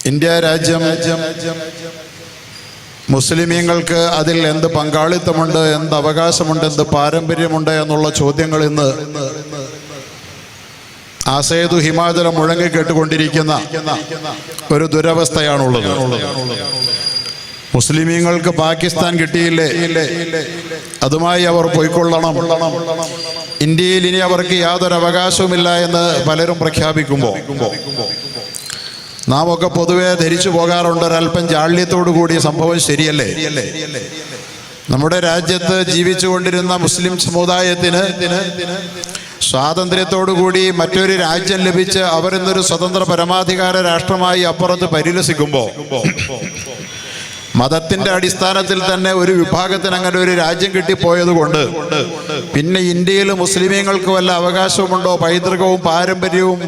India രാജ്യം മുസ്ലിമീങ്ങൾക്ക് അതിൽ എന്ത് പങ്കാളിത്തമുണ്ട്, എന്ത് അവകാശമുണ്ട്, എന്ത് പാരമ്പര്യമുണ്ട് എന്നുള്ള ചോദ്യങ്ങൾ ഇന്ന് ആസേതു ഹിമാചലം മുഴങ്ങി കേട്ടുകൊണ്ടിരിക്കുന്ന ഒരു ദുരവസ്ഥയാണുള്ളത്. മുസ്ലിമീങ്ങൾക്ക് പാകിസ്ഥാൻ കിട്ടിയില്ലേ, അതുമായി അവർ പോയിക്കൊള്ളണം, ഇന്ത്യയിൽ ഇനി അവർക്ക് യാതൊരു അവകാശവുമില്ല എന്ന് പലരും പ്രഖ്യാപിക്കുമ്പോൾ നാം ഒക്കെ പൊതുവെ ധരിച്ചു പോകാറുണ്ട്, ഒരല്പം ജാള്യത്തോടു കൂടിയ സംഭവം ശരിയല്ലേ? നമ്മുടെ രാജ്യത്ത് ജീവിച്ചുകൊണ്ടിരുന്ന മുസ്ലിം സമുദായത്തിന് സ്വാതന്ത്ര്യത്തോടുകൂടി മറ്റൊരു രാജ്യം ലഭിച്ച് അവരിന്നൊരു സ്വതന്ത്ര പരമാധികാര രാഷ്ട്രമായി അപ്പുറത്ത് പരിലസിക്കുമ്പോൾ മതത്തിന്റെ അടിസ്ഥാനത്തിൽ തന്നെ ഒരു വിഭാഗത്തിന് അങ്ങനെ ഒരു രാജ്യം കിട്ടിപ്പോയത് കൊണ്ട് പിന്നെ ഇന്ത്യയിൽ മുസ്ലിമീങ്ങൾക്ക് വല്ല അവകാശവുമുണ്ടോ, പൈതൃകവും പാരമ്പര്യവും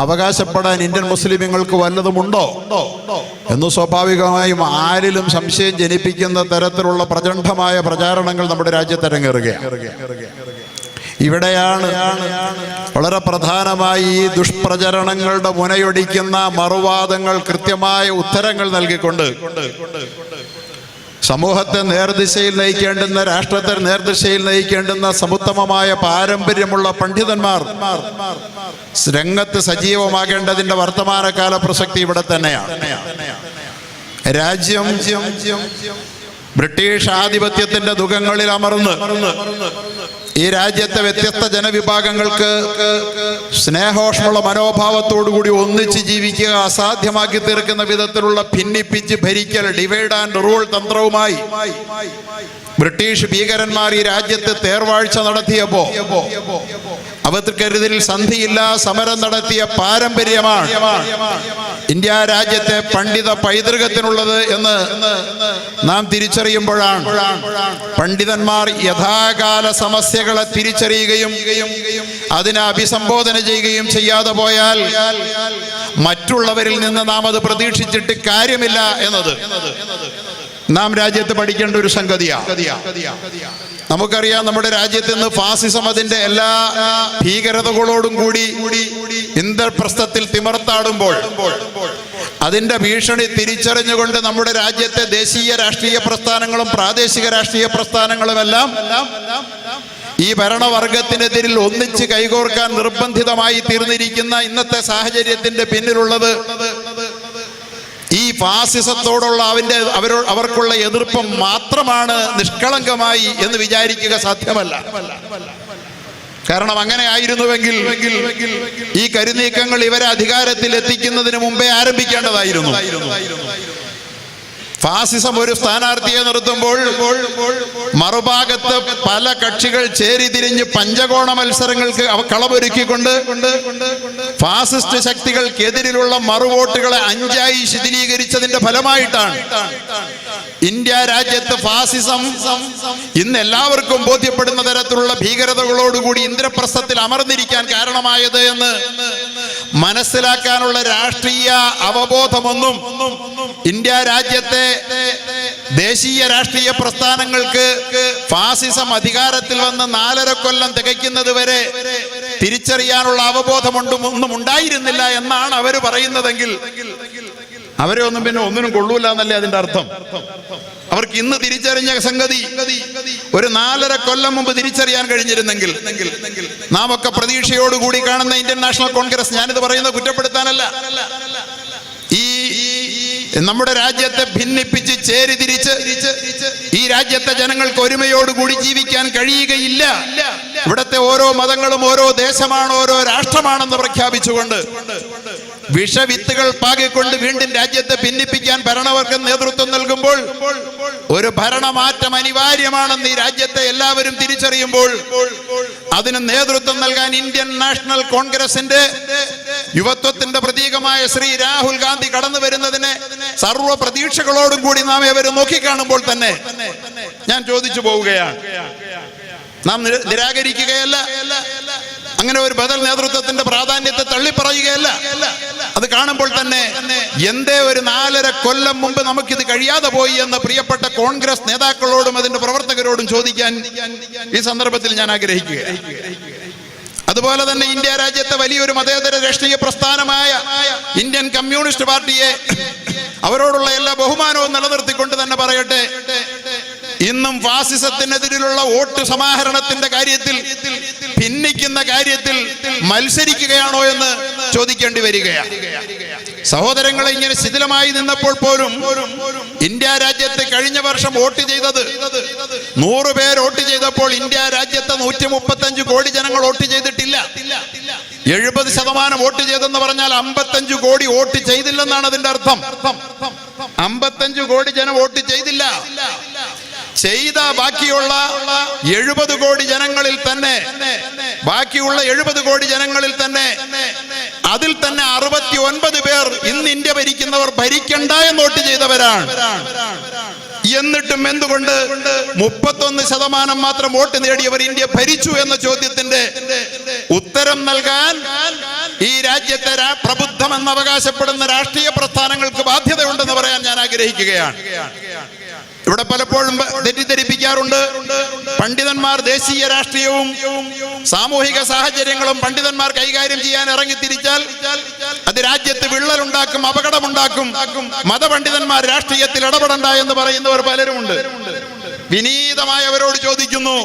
അവകാശപ്പെടാൻ ഇന്ത്യൻ മുസ്ലിമീങ്ങൾക്ക് വല്ലതുമുണ്ടോ എന്ന് സ്വാഭാവികമായും ആരിലും സംശയം ജനിപ്പിക്കുന്ന തരത്തിലുള്ള പ്രചണ്ഡമായ പ്രചാരണങ്ങൾ നമ്മുടെ രാജ്യത്ത് അരങ്ങേറുകയാണ്. ഇവിടെയാണ് വളരെ പ്രധാനമായി ഈ ദുഷ്പ്രചരണങ്ങളുടെ മുനയൊടിക്കുന്ന മറുവാദങ്ങൾ കൃത്യമായ ഉത്തരങ്ങൾ നൽകിക്കൊണ്ട് സമൂഹത്തെ നേർദിശയിൽ നയിക്കേണ്ടുന്ന, രാഷ്ട്രത്തെ നേർദിശയിൽ നയിക്കേണ്ടുന്ന സമുത്തമമായ പാരമ്പര്യമുള്ള പണ്ഡിതന്മാർ രംഗത്ത് സജീവമാകേണ്ടതിന്റെ വർത്തമാനകാല പ്രസക്തി ഇവിടെ തന്നെയാണ്. രാജ്യം ബ്രിട്ടീഷ് ആധിപത്യത്തിന്റെ ദുഃഖങ്ങളിൽ അമർന്ന് ഈ രാജ്യത്തെ വ്യത്യസ്ത ജനവിഭാഗങ്ങൾക്ക് സ്നേഹോഷ്മുള്ള മനോഭാവത്തോടുകൂടി ഒന്നിച്ച് ജീവിക്കുക അസാധ്യമാക്കി തീർക്കുന്ന വിധത്തിലുള്ള ഭിന്നിപ്പിച്ച് ഭരിക്കൽ, ഡിവൈഡ് ആൻഡ് റൂൾ തന്ത്രവുമായി ബ്രിട്ടീഷ് ഭീകരന്മാർ ഈ രാജ്യത്ത് തേർവാഴ്ച നടത്തിയപ്പോ അവർക്കെതിരിൽ സന്ധിയില്ല സമരം നടത്തിയ പാരമ്പര്യമാണ് ഇന്ത്യ രാജ്യത്തെ പണ്ഡിത പൈതൃകത്തിനുള്ളത് എന്ന് നാം തിരിച്ചറിയുമ്പോഴാണ് പണ്ഡിതന്മാർ യഥാകാല സമസ്യകളെ തിരിച്ചറിയുകയും അതിനെ അഭിസംബോധന ചെയ്യുകയും ചെയ്യാതെ പോയാൽ മറ്റുള്ളവരിൽ നിന്ന് നാം അത് പ്രതീക്ഷിച്ചിട്ട് കാര്യമില്ല എന്നത് നാം രാജ്യത്ത് പഠിക്കേണ്ട ഒരു സംഗതിയാണ്. നമുക്കറിയാം, നമ്മുടെ രാജ്യത്ത് നിന്ന് ഫാസിസം അതിന്റെ എല്ലാ ഭീകരതകളോടും കൂടി ഇന്ദ്രപ്രസ്ഥത്തിൽ തിമർത്താടുമ്പോൾ അതിന്റെ ഭീഷണി തിരിച്ചറിഞ്ഞുകൊണ്ട് നമ്മുടെ രാജ്യത്തെ ദേശീയ രാഷ്ട്രീയ പ്രസ്ഥാനങ്ങളും പ്രാദേശിക രാഷ്ട്രീയ പ്രസ്ഥാനങ്ങളുമെല്ലാം ഈ ഭരണവർഗത്തിനെതിരിൽ ഒന്നിച്ച് കൈകോർക്കാൻ നിർബന്ധിതമായി തീർന്നിരിക്കുന്ന ഇന്നത്തെ സാഹചര്യത്തിന്റെ പിന്നിലുള്ളത് ഈ ഫാസിസത്തോടുള്ള അവർക്കുള്ള എതിർപ്പ് മാത്രമാണ് നിഷ്കളങ്കമായി എന്ന് വിചാരിക്കുക സാധ്യമല്ല. കാരണം അങ്ങനെ ആയിരുന്നുവെങ്കിൽ ഈ കരുനീക്കങ്ങൾ ഇവരെ അധികാരത്തിൽ എത്തിക്കുന്നതിന് മുമ്പേ ആരംഭിക്കേണ്ടതായിരുന്നു. ഫാസിസം ഒരു സ്ഥാനാർത്ഥിയെ നിർത്തുമ്പോൾ മറുഭാഗത്ത് പല കക്ഷികൾ ചേരിതിരിഞ്ഞ് പഞ്ചകോണ മത്സരങ്ങൾക്ക് കളമൊരുക്കിക്കൊണ്ട് ഫാസിസ്റ്റ് ശക്തികൾക്കെതിരിലുള്ള മറുവോട്ടുകളെ 5ആയി ശിഥിലീകരിച്ചതിന്റെ ഫലമായിട്ടാണ് ഇന്ത്യ രാജ്യത്ത് ഫാസിസം ഇന്ന് എല്ലാവർക്കും ബോധ്യപ്പെടുന്ന തരത്തിലുള്ള ഭീകരതകളോടുകൂടി ഇന്ദ്രപ്രസ്ഥത്തിൽ അമർന്നിരിക്കാൻ കാരണമായത് എന്ന് മനസ്സിലാക്കാനുള്ള രാഷ്ട്രീയ അവബോധമൊന്നും ഇന്ത്യ രാജ്യത്തെ ദേശീയ രാഷ്ട്രീയ പ്രസ്ഥാനങ്ങൾക്ക് ഫാസിസം അധികാരത്തിൽ വന്ന് 4.5 കൊല്ലം തികയ്ക്കുന്നത് വരെ തിരിച്ചറിയാനുള്ള അവബോധമൊന്നും ഉണ്ടായിരുന്നില്ല എന്നാണ് അവർ പറയുന്നതെങ്കിൽ അവരെ ഒന്നും പിന്നെ ഒന്നിനും കൊള്ളൂല എന്നല്ലേ അതിന്റെ അർത്ഥം. അവർക്ക് ഇന്ന് തിരിച്ചറിഞ്ഞ സംഗതി ഒരു 4.5 കൊല്ലം മുമ്പ് തിരിച്ചറിയാൻ കഴിഞ്ഞിരുന്നെങ്കിൽ നാം ഒക്കെ പ്രതീക്ഷയോടുകൂടി കാണുന്ന ഇന്ത്യൻ നാഷണൽ കോൺഗ്രസ്, ഞാനിത് പറയുന്നത് കുറ്റപ്പെടുത്താനല്ല, ഈ നമ്മുടെ രാജ്യത്തെ ഭിന്നിപ്പിച്ച് ചേരിതിരിച്ച് ഈ രാജ്യത്തെ ജനങ്ങൾക്ക് ഒരുമയോടുകൂടി ജീവിക്കാൻ കഴിയുകയില്ല. ഇവിടത്തെ ഓരോ മതങ്ങളും ഓരോ ദേശമാണ്, ഓരോ രാഷ്ട്രമാണെന്ന് പ്രഖ്യാപിച്ചുകൊണ്ട് വിഷവിത്തുകൾ പാകിക്കൊണ്ട് വീണ്ടും രാജ്യത്തെ ഭിന്നിപ്പിക്കാൻ ഭരണവർഗം നേതൃത്വം നൽകുമ്പോൾ ഒരു ഭരണമാറ്റം അനിവാര്യമാണെന്ന് ഈ രാജ്യത്തെ എല്ലാവരും തിരിച്ചറിയുമ്പോൾ അതിന് നേതൃത്വം നൽകാൻ ഇന്ത്യൻ നാഷണൽ കോൺഗ്രസിന്റെ യുവത്വത്തിന്റെ പ്രതീകമായ ശ്രീ രാഹുൽ ഗാന്ധി കടന്നു വരുന്നതിനെ സർവ്വ പ്രതീക്ഷകളോടും കൂടി നാം ഏവരും നോക്കിക്കാണുമ്പോൾ തന്നെ ഞാൻ ചോദിച്ചു പോവുകയാണ്, നാം നിരാകരിക്കുകയല്ല, അങ്ങനെ ഒരു ബദൽ നേതൃത്വത്തിന്റെ പ്രാധാന്യത്തെ തള്ളിപ്പറയുകയല്ല. അത് കാണുമ്പോൾ തന്നെ എന്തേ ഒരു 4.5 കൊല്ലം മുമ്പ് നമുക്കിത് കഴിയാതെ പോയി എന്ന് പ്രിയപ്പെട്ട കോൺഗ്രസ് നേതാക്കളോടും അതിന്റെ പ്രവർത്തകരോടും ചോദിക്കാൻ ഈ സന്ദർഭത്തിൽ ഞാൻ ആഗ്രഹിക്കുക. അതുപോലെ തന്നെ ഇന്ത്യ രാജ്യത്തെ വലിയൊരു മതേതര രാഷ്ട്രീയ പ്രസ്ഥാനമായ ഇന്ത്യൻ കമ്മ്യൂണിസ്റ്റ് പാർട്ടിയെ അവരോടുള്ള എല്ലാ ബഹുമാനവും നിലനിർത്തിക്കൊണ്ട് തന്നെ പറയട്ടെ, ഇന്നും ഫാസിസത്തിനെതിരെയുള്ള വോട്ട് സമാഹരണത്തിന്റെ കാര്യത്തിൽ, ഭിന്നിക്കുന്ന കാര്യത്തിൽ മത്സരിക്കുകയാണോ എന്ന് ചോദിക്കേണ്ടി വരികയാണ്. സഹോദരങ്ങളെ, ഇങ്ങനെ ശിഥിലമായി നിന്നപ്പോൾ പോലും ഇന്ത്യ രാജ്യത്ത് കഴിഞ്ഞ വർഷം വോട്ട് ചെയ്തത് 100 പേർ വോട്ട് ചെയ്തപ്പോൾ ഇന്ത്യ രാജ്യത്ത് 135 കോടി ജനങ്ങൾ വോട്ട് ചെയ്തിട്ടില്ല. 70% വോട്ട് ചെയ്തെന്ന് പറഞ്ഞാൽ 55 കോടി വോട്ട് ചെയ്തില്ലെന്നാണ് അതിന്റെ അർത്ഥം. 55 കോടി ജനം വോട്ട് ചെയ്തില്ല. ചെയ്ത ബാക്കിയുള്ള 70 കോടി ജനങ്ങളിൽ തന്നെ, ബാക്കിയുള്ള 70 കോടി ജനങ്ങളിൽ തന്നെ അതിൽ തന്നെ 69 പേർ ഇന്ന് ഇന്ത്യ ഭരിക്കുന്നവർ ഭരിക്കണ്ട എന്ന് വോട്ട് ചെയ്തവരാണ്. എന്നിട്ടും എന്തുകൊണ്ട് 31% മാത്രം വോട്ട് നേടിയവർ ഇന്ത്യ ഭരിച്ചു എന്ന ചോദ്യത്തിന്റെ ഉത്തരം നൽകാൻ ഈ രാജ്യത്തെ പ്രബുദ്ധമെന്ന് അവകാശപ്പെടുന്ന രാഷ്ട്രീയ പ്രസ്ഥാനങ്ങൾക്ക് ബാധ്യതയുണ്ടെന്ന് പറയാൻ ഞാൻ ആഗ്രഹിക്കുകയാണ്. ഇവിടെ പലപ്പോഴും തെറ്റിദ്ധരിപ്പിക്കാറുണ്ട്. പണ്ഡിതന്മാർ ദേശീയ രാഷ്ട്രീയവും സാമൂഹിക സാഹചര്യങ്ങളും പണ്ഡിതന്മാർ കൈകാര്യം ചെയ്യാൻ ഇറങ്ങിത്തിരിച്ചാൽ അത് രാജ്യത്ത് വിള്ളലുണ്ടാക്കും, അപകടമുണ്ടാക്കും. മതപണ്ഡിതന്മാർ രാഷ്ട്രീയത്തിൽ ഇടപെടണ്ട എന്ന് പറയുന്നവർ പലരുമുണ്ട്. വിനീതമായി അവരോട് ചോദിക്കുന്നു,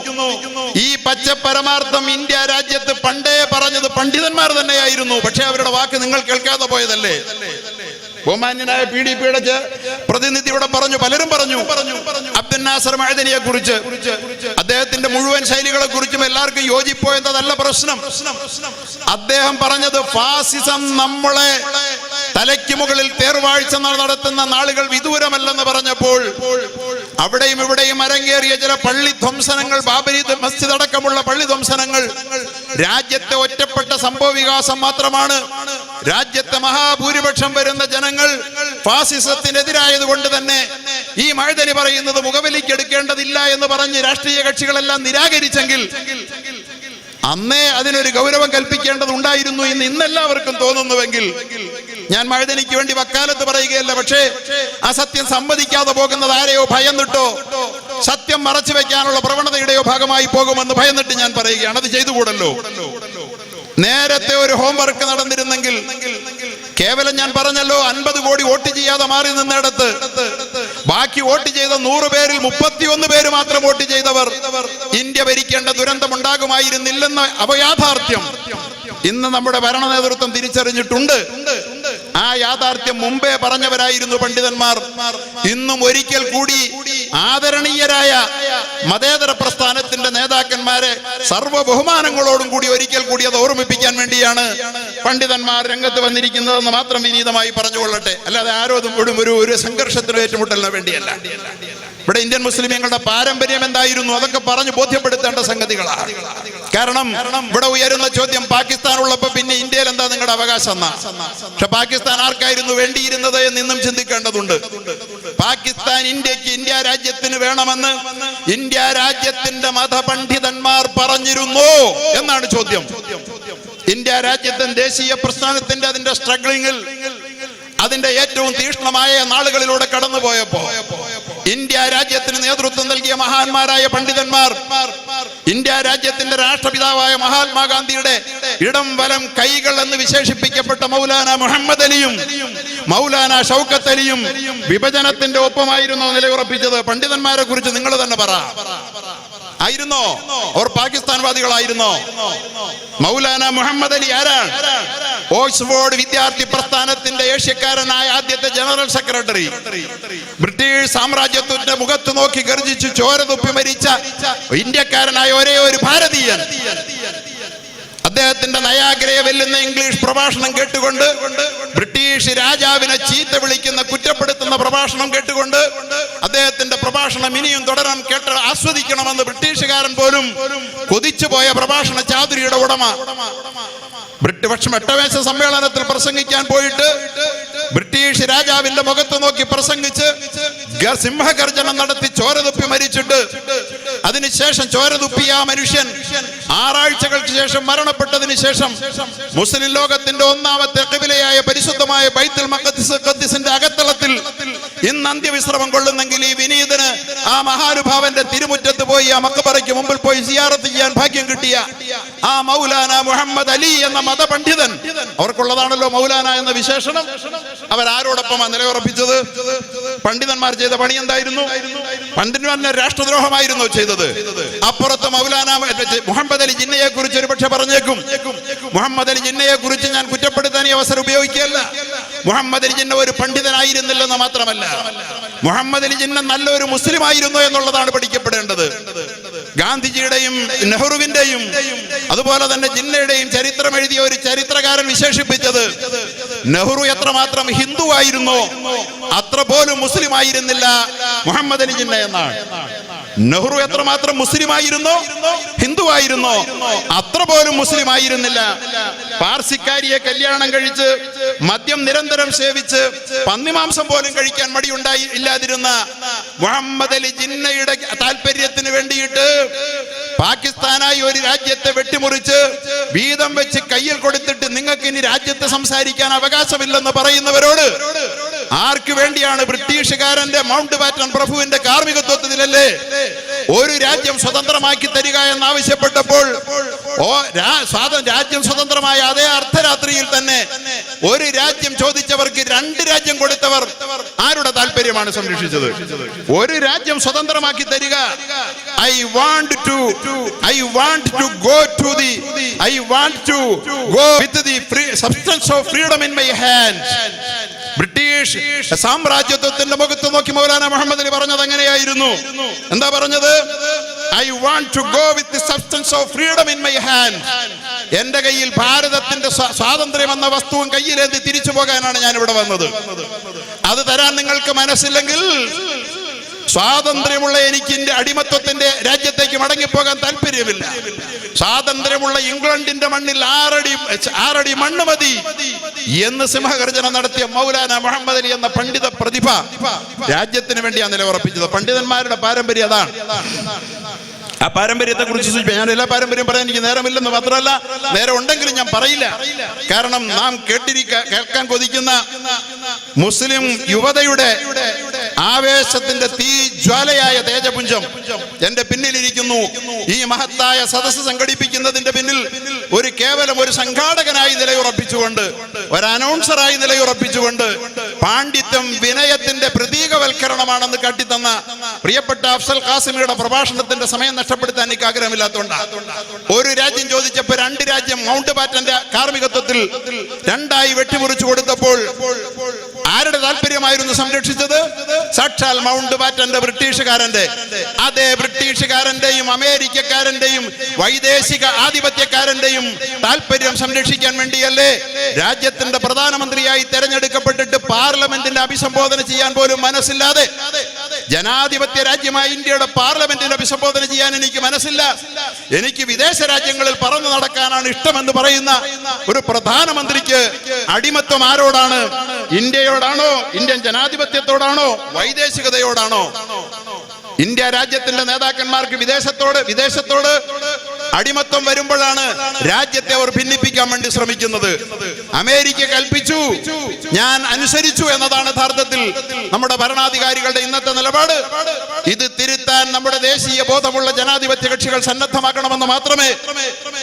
ഈ പച്ച പരമാർത്ഥം ഇന്ത്യ രാജ്യത്ത് പണ്ടേ പറഞ്ഞത് പണ്ഡിതന്മാർ തന്നെയായിരുന്നു. പക്ഷെ അവരുടെ വാക്ക് നിങ്ങൾ കേൾക്കാതെ പോയതല്ലേ? ബഹുമാന്യനായ PDPയുടെ പ്രതിനിധി ഇവിടെ പറഞ്ഞു, പലരും പറഞ്ഞു. അബ്ദുൽ നാസർ മഅദനിയെ കുറിച്ച്, അദ്ദേഹത്തിന്റെ മുഴുവൻ ശൈലികളെ കുറിച്ചും എല്ലാവർക്കും യോജിപ്പോ എന്നതല്ല പ്രശ്നം. അദ്ദേഹം പറഞ്ഞത് ഫാസിസം നമ്മളെ തലയ്ക്ക് മുകളിൽ തേർവാഴ്ച നടത്തുന്ന നാളുകൾ വിദൂരമല്ലെന്ന് പറഞ്ഞപ്പോൾ അവിടെയും ഇവിടെയും അരങ്ങേറിയ ചില പള്ളി ധ്വംസനങ്ങൾ, ബാബരി മസ്ജിദ് അടക്കമുള്ള പള്ളി ധ്വംസനങ്ങൾ രാജ്യത്തെ ഒറ്റപ്പെട്ട സംഭവ വികാസം മാത്രമാണ്. രാജ്യത്തെ മഹാഭൂരിപക്ഷം വരുന്ന ജനങ്ങൾ ഫാസിസത്തിനെതിരായത് കൊണ്ട് തന്നെ ഈ മഅദനി പറയുന്നത് മുഖവിലിക്കെടുക്കേണ്ടതില്ല എന്ന് പറഞ്ഞ് രാഷ്ട്രീയ കക്ഷികളെല്ലാം നിരാകരിച്ചെങ്കിൽ അന്നേ അതിനൊരു ഗൗരവം കൽപ്പിക്കേണ്ടതുണ്ടായിരുന്നു എന്ന് ഇന്നെല്ലാവർക്കും തോന്നുന്നുവെങ്കിൽ, ഞാൻ മഅദനിക്ക് വേണ്ടി വക്കാലത്ത് പറയുകയല്ല, പക്ഷേ ആ സത്യം സമ്മതിക്കാതെ പോകുന്നത് ആരെയോ ഭയന്നിട്ടോ സത്യം മറച്ചു വെക്കാനുള്ള പ്രവണതയുടെയോ ഭാഗമായി പോകുമെന്ന് ഭയന്നിട്ട് ഞാൻ പറയുകയാണ്. അത് ചെയ്തുകൂടല്ലോ. നേരത്തെ ഒരു ഹോംവർക്ക് നടന്നിരുന്നെങ്കിൽ, കേവലം ഞാൻ പറഞ്ഞല്ലോ 50 കോടി വോട്ട് ചെയ്യാതെ മാറി നിന്നിടത്ത് ബാക്കി വോട്ട് ചെയ്ത 100 പേരിൽ 31 പേര് മാത്രം വോട്ട് ചെയ്തവർ ഇന്ത്യ ഭരിക്കേണ്ട ദുരന്തമുണ്ടാകുമായിരുന്നില്ലെന്ന അപയാഥാർത്ഥ്യം ഇന്ന് നമ്മുടെ ഭരണ നേതൃത്വം തിരിച്ചറിഞ്ഞിട്ടുണ്ട്. ആ യാഥാർത്ഥ്യം മുമ്പേ പറഞ്ഞവരായിരുന്നു പണ്ഡിതന്മാർ. ഇന്നും ഒരിക്കൽ കൂടി ആദരണീയരായ മതേതര പ്രസ്ഥാനത്തിന്റെ നേതാക്കന്മാരെ സർവ്വ ബഹുമാനങ്ങളോടും കൂടി ഒരിക്കൽ കൂടി അത് ഓർമ്മിപ്പിക്കാൻ വേണ്ടിയാണ് പണ്ഡിതന്മാർ രംഗത്ത് വന്നിരിക്കുന്നതെന്ന് മാത്രം വിനീതമായി പറഞ്ഞുകൊള്ളട്ടെ. അല്ലാതെ ആരോടും ഒരു സംഘർഷത്തിനും ഏറ്റുമുട്ടലിന് വേണ്ടിയല്ല. ഇവിടെ ഇന്ത്യൻ മുസ്ലിമീങ്ങളുടെ പാരമ്പര്യം എന്തായിരുന്നു അതൊക്കെ പറഞ്ഞു ബോധ്യപ്പെടുത്തേണ്ട സംഗതികളാണ്. കാരണം ഇവിടെ ഉയരുന്ന ചോദ്യം, പാകിസ്ഥാൻ ഉള്ളപ്പോ പിന്നെ ഇന്ത്യയിൽ എന്താ നിങ്ങളുടെ അവകാശം എന്നാ. പക്ഷെ പാകിസ്ഥാൻ ആർക്കായിരുന്നു വേണ്ടിയിരുന്നത് എന്ന് ഇന്നും ചിന്തിക്കേണ്ടതുണ്ട്. പാകിസ്ഥാൻ ഇന്ത്യ രാജ്യത്തിന് വേണമെന്ന് ഇന്ത്യ രാജ്യത്തിന്റെ മതപണ്ഡിതന്മാർ പറഞ്ഞിരുന്നു എന്നാണ് ചോദ്യം. ഇന്ത്യ രാജ്യത്തിന്റെ ദേശീയ പ്രസ്ഥാനത്തിന്റെ അതിന്റെ സ്ട്രഗ്ലിംഗിൽ, അതിന്റെ ഏറ്റവും തീക്ഷ്ണമായ നാളുകളിലൂടെ കടന്നുപോയപ്പോ ഇന്ത്യ രാജ്യത്തിന് നേതൃത്വം നൽകിയ മഹാന്മാരായ പണ്ഡിതന്മാർ, ഇന്ത്യ രാജ്യത്തിന്റെ രാഷ്ട്രപിതാവായ മഹാത്മാഗാന്ധിയുടെ ഇടം വലം കൈകൾ എന്ന് വിശേഷിപ്പിക്കപ്പെട്ട മൗലാന മുഹമ്മദ് അലിയും മൗലാന ഷൗക്കത്ത് അലിയും വിഭജനത്തിന്റെ ഒപ്പമായിരുന്നു നിലയുറപ്പിച്ചത്. പണ്ഡിതന്മാരെ കുറിച്ച് നിങ്ങൾ തന്നെ പറ. ആയിരുന്നോ? അവർ പാകിസ്ഥാൻവാദികളായിരുന്നോ? മൗലാന മുഹമ്മദ് അലി ആരാണ്? ഓക്സ്ഫോർഡ് വിദ്യാർത്ഥി പ്രസ്ഥാനത്തിന്റെ ഏഷ്യക്കാരനായ ആദ്യത്തെ ജനറൽ സെക്രട്ടറി, ബ്രിട്ടീഷ് സാമ്രാജ്യത്തിന്റെ മുഖത്ത് നോക്കി ഗർജിച്ച് ചോര തുപ്പി മരിച്ച ഇന്ത്യക്കാരനായ ഒരേ ഒരു ഭാരതീയൻ. അദ്ദേഹത്തിന്റെ നയാഗ്രയെ വെല്ലുന്ന ഇംഗ്ലീഷ് പ്രഭാഷണം കേട്ടുകൊണ്ട്, ബ്രിട്ടീഷ് രാജാവിനെ ചീത്ത വിളിക്കുന്ന കുറ്റപ്പെടുത്തുന്ന പ്രഭാഷണം കേട്ടുകൊണ്ട് അദ്ദേഹത്തിന്റെ പ്രഭാഷണം ഇനിയും തുടരാൻ കേട്ട് ആസ്വദിക്കണമെന്ന് ബ്രിട്ടീഷുകാരൻ പോലും കൊതിച്ചു പോയ പ്രഭാഷണ ചാതുരിയുടെ ഉടമ ബ്രിട്ടീഷ് എട്ടമേശ സമ്മേളനത്തിൽ പ്രസംഗിക്കാൻ പോയിട്ട് ബ്രിട്ടീഷ് രാജാവിന്റെ മുഖത്ത് നോക്കി പ്രസംഗിച്ച് സിംഹഗർജനം നടത്തി ചോര തുപ്പി മരിച്ചിട്ട് അതിനുശേഷം ചോര തുപ്പിയ ആ മനുഷ്യൻ 6 ആഴ്ചകൾക്ക് ശേഷം മരണപ്പെട്ടതിന് ശേഷം മുസ്ലിം ലോകത്തിന്റെ ഒന്നാമത്തെ ഖിബലയായ പരിശുദ്ധമായ ബൈത്തുൽ മഖ്ദിസിന്റെ അകത്തളത്തിൽ ഇന്ന് അന്ത്യവിശ്രമം കൊള്ളുന്നെങ്കിൽ ഈ വിനീതന് ആ മഹാനുഭാവന്റെ തിരുമുറ്റത്ത് പോയി ആ മക്ബറയ്ക്ക് മുമ്പിൽ പോയി സിയാറത്ത് ചെയ്യാൻ ഭാഗ്യം കിട്ടിയ ആ മൗലാന മുഹമ്മദ് അലി എന്ന മതപണ്ഡിതൻ, അവർക്കുള്ളതാണല്ലോ മൗലാന എന്ന വിശേഷണം, അവരാരോടൊപ്പമാണ് നിലയുറപ്പിച്ചത്? പണ്ഡിതന്മാർ ചെയ്ത പണി എന്തായിരുന്നു? പണ്ഡിതന്മാർ രാഷ്ട്രദ്രോഹമായിരുന്നു ചെയ്തത്. അപ്പുറത്ത് മൗലാന മുഹമ്മദ് അലി ജിന്നയെ കുറിച്ച് ഒരു പക്ഷെ പറഞ്ഞേക്കും. മുഹമ്മദ് അലി ജിന്നയെ കുറിച്ച് ഞാൻ കുറ്റപ്പെടുത്താൻ ഈ അവസരം ഉപയോഗിക്കുകയല്ല. മുഹമ്മദ് അലി ജിന്ന ഒരു പണ്ഡിതനായിരുന്നില്ലെന്ന് മാത്രമല്ല, മുഹമ്മദ് അലി ജിന്ന നല്ലൊരു മുസ്ലിം ആയിരുന്നു എന്നുള്ളതാണ് പഠിക്കപ്പെടേണ്ടത്. ഗാന്ധിജിയുടെയും നെഹ്റുവിന്റെയും അതുപോലെ തന്നെ ജിന്നയുടെയും ചരിത്രം എഴുതിയ ഒരു ചരിത്രകാരൻ വിശേഷിപ്പിച്ചത് നെഹ്റു എത്രമാത്രം ഹിന്ദു ആയിരുന്നോ അത്ര പോലും മുസ്ലിം ആയിരുന്നില്ല മുഹമ്മദ് അലി ജിന്ന എന്നാണ്. നെഹ്റു എത്രമാത്രം മുസ്ലിം ആയിരുന്നോ ഹിന്ദു ആയിരുന്നോ അത്ര പോലും മുസ്ലിം ആയിരുന്നില്ല. പാർസിക്കാരിയെ കല്യാണം കഴിച്ച് മദ്യം നിരന്തരം സേവിച്ച് പന്നിമാംസം പോലും കഴിക്കാൻ മടിയുണ്ടായി ഇല്ലാതിരുന്ന മുഹമ്മദ് അലി ജിന്നയുടെ താല്പര്യത്തിന് വേണ്ടിയിട്ട് പാകിസ്ഥാനായി ഒരു രാജ്യത്തെ വെട്ടിമുറിച്ച് വീതം വെച്ച് കയ്യിൽ കൊടുത്തിട്ട് നിങ്ങൾക്ക് ഇനി രാജ്യത്ത് സംസാരിക്കാൻ അവകാശമില്ലെന്ന് പറയുന്നവരോട് ആർക്ക് വേണ്ടിയാണ്? ബ്രിട്ടീഷുകാരന്റെ മൗണ്ട് ബാറ്റൺ പ്രഭുവിന്റെ കാർമ്മികത്വത്തിലല്ലേ ഒരു രാജ്യം സ്വതന്ത്രമാക്കി തരിക എന്നാവശ്യപ്പെട്ടപ്പോൾ രാജ്യം സ്വതന്ത്രമായ അതേ അർദ്ധരാത്രിയിൽ തന്നെ ഒരു രാജ്യം ചോദിച്ചവർക്ക് 2 രാജ്യം കൊടുത്തവർ ആരുടെ താല്പര്യമാണ് സംരക്ഷിച്ചത്? ഒരു രാജ്യം സ്വതന്ത്രമാക്കി തരിക. I want to go with the substance of freedom in my hand. British സാമ്രാജ്യത്വത്തിന്റെ മുഖത്ത് നോക്കി മൗലാന മുഹമ്മദ് അലി പറഞ്ഞത് എങ്ങനെയായിരുന്നു? എന്താ പറഞ്ഞത്? I want to go with the substance of freedom in my hand. എന്റെ കയ്യിൽ ഭാരതത്തിന്റെ സ്വാതന്ത്ര്യം എന്ന വസ്തുവും കയ്യിലേന്തി തിരിച്ചു പോകാനാണ് ഞാൻ ഇവിടെ വന്നത്. അത് തരാൻ നിങ്ങൾക്ക് മനസ്സില്ലെങ്കിൽ സ്വാതന്ത്ര്യമുള്ള എനിക്ക് എന്റെ അടിമത്വത്തിന്റെ രാജ്യത്തേക്ക് മടങ്ങിപ്പോകാൻ താല്പര്യമില്ല. സ്വാതന്ത്ര്യമുള്ള ഇംഗ്ലണ്ടിന്റെ മണ്ണിൽ 6 അടി മണ്ണ് മതി എന്ന് സിംഹഗർജന നടത്തിയ മൗലാന മുഹമ്മദ് അലി എന്ന പണ്ഡിത പ്രതിഭ രാജ്യത്തിന് വേണ്ടിയാണ് നിലയുറപ്പിച്ചത്. പണ്ഡിതന്മാരുടെ പാരമ്പര്യം അതാണ്. ആ പാരമ്പര്യത്തെ കുറിച്ച് ഞാൻ എല്ലാ പാരമ്പര്യം പറയാൻ എനിക്ക് നേരമില്ലെന്ന് മാത്രമല്ല, നേരം ഉണ്ടെങ്കിലും ഞാൻ പറയില്ല. കാരണം നാം കേൾക്കാൻ കൊതിക്കുന്ന മുസ്ലിം യുവതയുടെ ആവേശത്തിന്റെ തീ ജ്വാലയായ തേജപുഞ്ചം എന്റെ പിന്നിലിരിക്കുന്നു. ഈ മഹത്തായ സദസ്സ് സംഘടിപ്പിക്കുന്നതിന്റെ പിന്നിൽ കേവലം ഒരു സംഘാടകനായി നിലയുറപ്പിച്ചുകൊണ്ട്, ഒരു അനൗൺസറായി നിലയുറപ്പിച്ചുകൊണ്ട് പാണ്ഡിത്യം വിനയത്തിന്റെ പ്രതീകവൽക്കരണമാണെന്ന് കാട്ടിത്തന്ന പ്രിയപ്പെട്ട അഫ്സൽ ഖാസിമിയുടെ പ്രഭാഷണത്തിന്റെ സമയം നഷ്ടപ്പെടുത്താൻ എനിക്ക് ആഗ്രഹമില്ലാത്തതുകൊണ്ടാണ്. ഒരു രാജ്യം ചോദിച്ചപ്പോൾ 2 രാജ്യം മൗണ്ട് ബാറ്റന്റെ കാർമ്മികത്വത്തിൽ 2ആയി വെട്ടിമുറിച്ചു കൊടുത്തപ്പോൾ ആരുടെ താല്പര്യമായിരുന്നു സംരക്ഷിച്ചത്? സാക്ഷാൽ മൗണ്ട് ബാറ്റന്റെ ബ്രിട്ടീഷുകാരന്റെ. അതേ ബ്രിട്ടീഷുകാരന്റെയും അമേരിക്കക്കാരന്റെയും വൈദേശിക ആധിപത്യക്കാരന്റെയും താല്പര്യം സംരക്ഷിക്കാൻ വേണ്ടിയല്ലേ രാജ്യത്തിന്റെ പ്രധാനമന്ത്രിയായി തെരഞ്ഞെടുക്കപ്പെട്ടിട്ട് പാർലമെന്റിന്റെ അഭിസംബോധന ചെയ്യാൻ പോലും മനസ്സില്ലാതെ, ജനാധിപത്യ രാജ്യമായ ഇന്ത്യയുടെ പാർലമെന്റിന്റെ അഭിസംബോധന ചെയ്യാൻ എനിക്ക് മനസ്സില്ല, എനിക്ക് വിദേശ രാജ്യങ്ങളിൽ പറന്നു നടക്കാനാണ് ഇഷ്ടമെന്ന് പറയുന്ന ഒരു പ്രധാനമന്ത്രിക്ക് അടിമത്വം ആരോടാണ്? ഇന്ത്യയോടാണോ? ഇന്ത്യൻ ജനാധിപത്യത്തോടാണോ? വൈദേശികതയോടാണോ? ഇന്ത്യ രാജ്യത്തിന്റെ നേതാക്കന്മാർക്ക് വിദേശത്തോട് അടിമത്വം വരുമ്പോഴാണ് രാജ്യത്തെ അവർ ഭിന്നിപ്പിക്കാൻ വേണ്ടി ശ്രമിക്കുന്നത്. അമേരിക്ക കൽപ്പിച്ചു, ഞാൻ അനുസരിച്ചു എന്നതാണ് യഥാർത്ഥത്തിൽ നമ്മുടെ ഭരണാധികാരികളുടെ ഇന്നത്തെ നിലപാട്. ഇത് തിരുത്താൻ നമ്മുടെ ദേശീയ ബോധമുള്ള ജനാധിപത്യ കക്ഷികൾ സന്നദ്ധമാക്കണമെന്ന് മാത്രമേ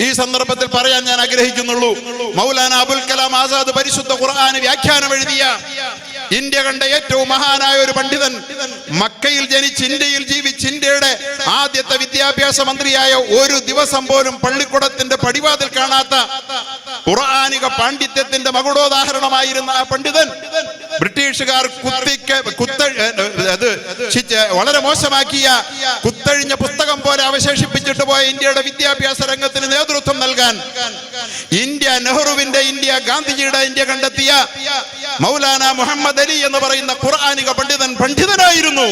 ഈ സന്ദർഭത്തിൽ പറയാൻ ഞാൻ ആഗ്രഹിക്കുന്നുള്ളൂ. മൗലാന അബുൽ കലാം ആസാദ് പരിശുദ്ധ ഖുർആന് വ്യാഖ്യാനം എഴുതിയ ഇന്ത്യ കണ്ട ഏറ്റവും മഹാനായ ഒരു പണ്ഡിതൻ, മക്കയിൽ ജനിച്ച് ഇന്ത്യയിൽ ജീവിച്ച് ഇന്ത്യയുടെ ആദ്യത്തെ വിദ്യാഭ്യാസ മന്ത്രിയായ, ഒരു ദിവസം പോലും പള്ളിക്കൂടത്തിന്റെ പടിവാതിൽ കാണാത്ത ഖുർആനിക പാണ്ഡിത്യത്തിന്റെ മകുടോദാഹരണമായിരുന്ന ആ പണ്ഡിതൻ ബ്രിട്ടീഷുകാർ വളരെ മോശമാക്കിയ കുത്തഴിഞ്ഞ പുസ്തകം പോലെ അവശേഷിപ്പിച്ചിട്ട് പോയ ഇന്ത്യയുടെ വിദ്യാഭ്യാസ രംഗത്തിന് നേതൃത്വം നൽകാൻ ഇന്ത്യ നെഹ്റുവിന്റെ ഇന്ത്യ, ഗാന്ധിജിയുടെ ഇന്ത്യ കണ്ടെത്തിയ മൗലാന മുഹമ്മദ് അലി എന്ന് പറയുന്ന ഖുർആനിക പണ്ഡിതനായിരുന്നു.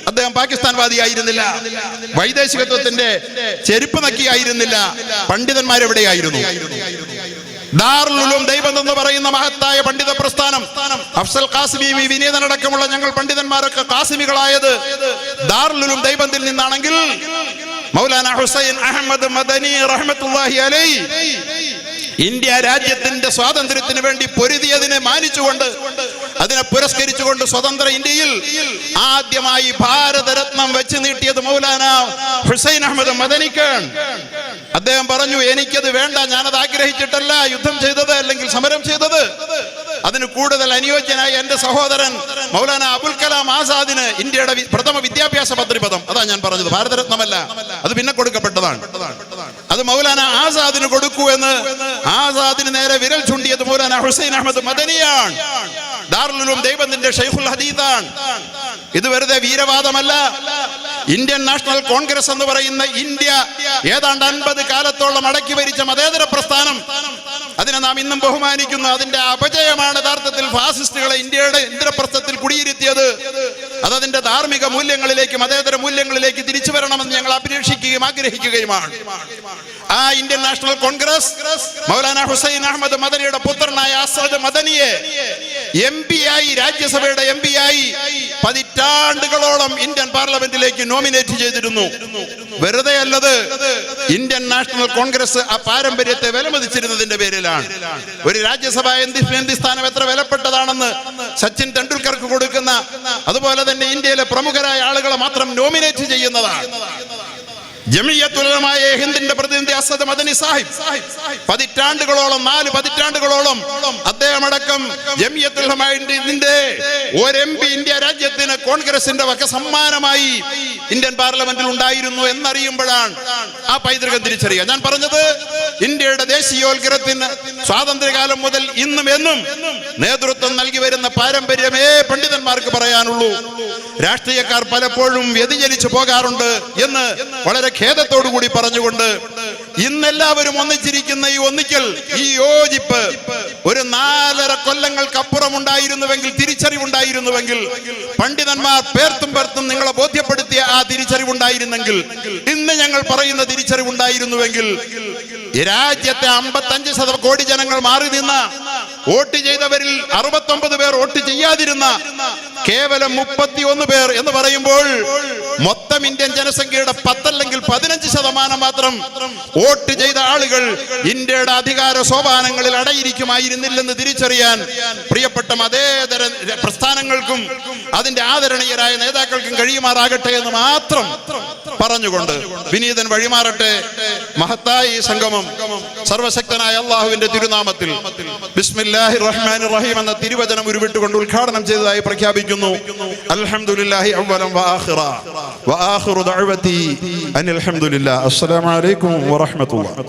അദ്ദേഹം പാകിസ്ഥാൻവാദിയായിരുന്നില്ല, വൈദേശികത്വത്തിന്റെ ചെരുപ്പ് നക്കിയായിരുന്നില്ല. പണ്ഡിതന്മാരെവിടെയായിരുന്നു? ദാറുൽ ഉലൂം ദൈവം എന്ന് പറയുന്ന മഹത്തായ പണ്ഡിത പ്രസ്ഥാനം, അഫ്സൽ ഖാസിമി, വിനീതനടക്കമുള്ള ഞങ്ങൾ പണ്ഡിതന്മാരൊക്കെ ഖാസിമികളായത് ദാറുൽ ഉലൂം ദൈവത്തിൽ നിന്നാണെങ്കിൽ മൗലാന ഹുസൈൻ അഹമ്മദ് മദനി റഹ്മത്തുള്ളാഹി അലൈഹി ഇന്ത്യ രാജ്യത്തിന്റെ സ്വാതന്ത്ര്യത്തിന് വേണ്ടി പൊരുതിയതിനെ മാനിച്ചുകൊണ്ട് അതിനെ പുരസ്കരിച്ചുകൊണ്ട് സ്വതന്ത്ര ഇന്ത്യയിൽ ആദ്യമായി ഭാരതരത്നം വെച്ച് നീട്ടിയത് മൗലാന ഹുസൈൻ അഹമ്മദ് മദനിക്കാണ്. അദ്ദേഹം പറഞ്ഞു, എനിക്കത് വേണ്ട, ഞാനത് ആഗ്രഹിച്ചിട്ടല്ല യുദ്ധം ചെയ്തത് അല്ലെങ്കിൽ സമരം ചെയ്തത്. അതിന് കൂടുതൽ അനുയോജ്യനായ എന്റെ സഹോദരൻ മൗലാന അബുൽ കലാം ആസാദിന് ഇന്ത്യയുടെ പ്രഥമ വിദ്യാഭ്യാസ പദം, അതാ ഞാൻ പറഞ്ഞത്, ഭാരതരത്നമല്ല, അത് പിന്നെ കൊടുക്കപ്പെട്ടതാണ്. അത് മൗലാന ആസാദിന് കൊടുക്കൂ എന്ന് ആസാദിന് നേരെ വിരൽ ചൂണ്ടിയത് മൗലാന ഹുസൈൻ അഹമ്മദ് മദനിയാണ്. ദാറുൽ ഉലൂം ദൈവത്തിന്റെ ഷൈഖുൽ ഹദീദാണ്. ഇത് വെറുതെ വീരവാദമല്ല. ഇന്ത്യൻ നാഷണൽ കോൺഗ്രസ് എന്ന് പറയുന്ന ഇന്ത്യ ഏതാണ്ട് 50 കാലത്തോളം അടക്കി ഭരിച്ച മതേതര പ്രസ്ഥാനം, അതിനെ നാം ഇന്നും ബഹുമാനിക്കുന്നു. അതിന്റെ അപജയമാണ് യഥാർത്ഥത്തിൽ ഫാസിസ്റ്റുകളെ ഇന്ത്യയുടെ ഇന്ദ്രപ്രസ്ഥത്തിൽ കുടിയിരുത്തിയത്. അതതിന്റെ ധാർമ്മിക മൂല്യങ്ങളിലേക്ക്, മതേതര മൂല്യങ്ങളിലേക്ക് തിരിച്ചു വരണമെന്ന് ഞങ്ങൾ അഭിലഷിക്കുകയും ആഗ്രഹിക്കുകയുമാണ്. ആ ഇന്ത്യൻ നാഷണൽ കോൺഗ്രസ് മൗലാന ഹുസൈൻ അഹമ്മദ് മദനിയുടെ പുത്രനായ അസദ് മദനിയെ MP ആയി, രാജ്യസഭയുടെ MP ആയി പതിറ്റാണ്ടുകളോളം ഇന്ത്യൻ പാർലമെന്റിലേക്ക് നോമിനേറ്റ് ചെയ്തിരുന്നു. വെറുതെ അല്ലത്. ഇന്ത്യൻ നാഷണൽ കോൺഗ്രസ് ആ പാരമ്പര്യത്തെ വിലമതിച്ചിരുന്നതിന്റെ പേരിലാണ്. ഒരു രാജ്യസഭാ MP സ്ഥാനം എത്ര വിലപ്പെട്ടതാണെന്ന് സച്ചിൻ തെണ്ടുൽക്കർക്ക് കൊടുക്കുന്ന, അതുപോലെ തന്നെ ഇന്ത്യയിലെ പ്രമുഖരായ ആളുകളെ മാത്രം നോമിനേറ്റ് ചെയ്യുന്നതാണ്. ജമിയത്തുൽ ഉലമായ ഹിന്ദിന്റെ പ്രതിനിധി അസദ് മദനി സാഹിബ് പതിറ്റാണ്ടുകളോളം, 4 പതിറ്റാണ്ടുകളോളം അദ്ദേഹം അടക്കം ജമിയത്തുൽ ഉലമായുടെ ഒരു MP ഇന്ത്യ രാജ്യത്തിന് കോൺഗ്രസിന്റെ വക സമ്മാനമായി ഇന്ത്യൻ പാർലമെന്റിൽ ഉണ്ടായിരുന്നു എന്നറിയുമ്പോഴാണ് ആ പൈതൃകം തിരിച്ചറിയുക. ഞാൻ പറഞ്ഞത്, ഇന്ത്യയുടെ ദേശീയോത്ഗ്രഹത്തിന് സ്വാതന്ത്ര്യകാലം മുതൽ ഇന്നും എന്നും നേതൃത്വം നൽകി വരുന്ന പാരമ്പര്യമേ പണ്ഡിതന്മാർക്ക് പറയാനുള്ളൂ. രാഷ്ട്രീയക്കാർ പലപ്പോഴും വ്യതിചലിച്ചു പോകാറുണ്ട് എന്ന് വളരെ ഖേദത്തോടു കൂടി പറഞ്ഞുകൊണ്ട്, ഇന്നെല്ലാവരും ഒന്നിച്ചിരിക്കുന്ന ഈ ഒന്നിക്കൽ, ഈ യോജിപ്പ് ഒരു 4.5 കൊല്ലങ്ങൾക്കപ്പുറം ഉണ്ടായിരുന്നുവെങ്കിൽ, തിരിച്ചറിവുണ്ടായിരുന്നുവെങ്കിൽ, പണ്ഡിതന്മാർ പേർത്തും നിങ്ങളെ ബോധ്യപ്പെടുത്തിയ ആ തിരിച്ചറിവുണ്ടായിരുന്നെങ്കിൽ, ഇന്ന് ഞങ്ങൾ പറയുന്ന തിരിച്ചറിവുണ്ടായിരുന്നുവെങ്കിൽ, രാജ്യത്തെ 55 കോടി ജനങ്ങൾ മാറി നിന്ന, വോട്ട് ചെയ്തവരിൽ 69 പേർ വോട്ട് ചെയ്യാതിരുന്ന, കേവലം 31 പേർ എന്ന് പറയുമ്പോൾ മൊത്തം ഇന്ത്യൻ ജനസംഖ്യയുടെ 10 അല്ലെങ്കിൽ 15% മാത്രം വോട്ട് ചെയ്ത ആളുകൾ ഇന്ത്യയുടെ അധികാര സോപാനങ്ങളിൽ അടയിരിക്കുമായിരുന്നില്ലെന്ന് തിരിച്ചറിയാൻ പ്രിയപ്പെട്ട മതേതര പ്രസ്ഥാനങ്ങൾക്കും അതിന്റെ ആദരണീയരായ നേതാക്കൾക്കും കഴിയുമാറാകട്ടെ എന്ന് മാത്രം പറഞ്ഞുകൊണ്ട് വിനീതൻ വഴിമാറട്ടെ. മഹത്തായ ഈ സംഗമം സർവശക്തനായ അള്ളാഹുവിന്റെ തിരുനാമത്തിൽ ബിസ്മില്ലാഹിർ റഹ്മാനിർ റഹീം എന്ന തിരുവചനം ഉരുവിട്ടുകൊണ്ട് ഉദ്ഘാടനം ചെയ്തതായി പ്രഖ്യാപിക്കുന്നു. അൽഹംദുലില്ലാഹി അവ്വലൻ വആഖിറ ദഅവതി അനിൽ ഹംദുലില്ലാഹ്. അസ്സലാമു അലൈക്കും വറഹ്മത്തുള്ളാഹി.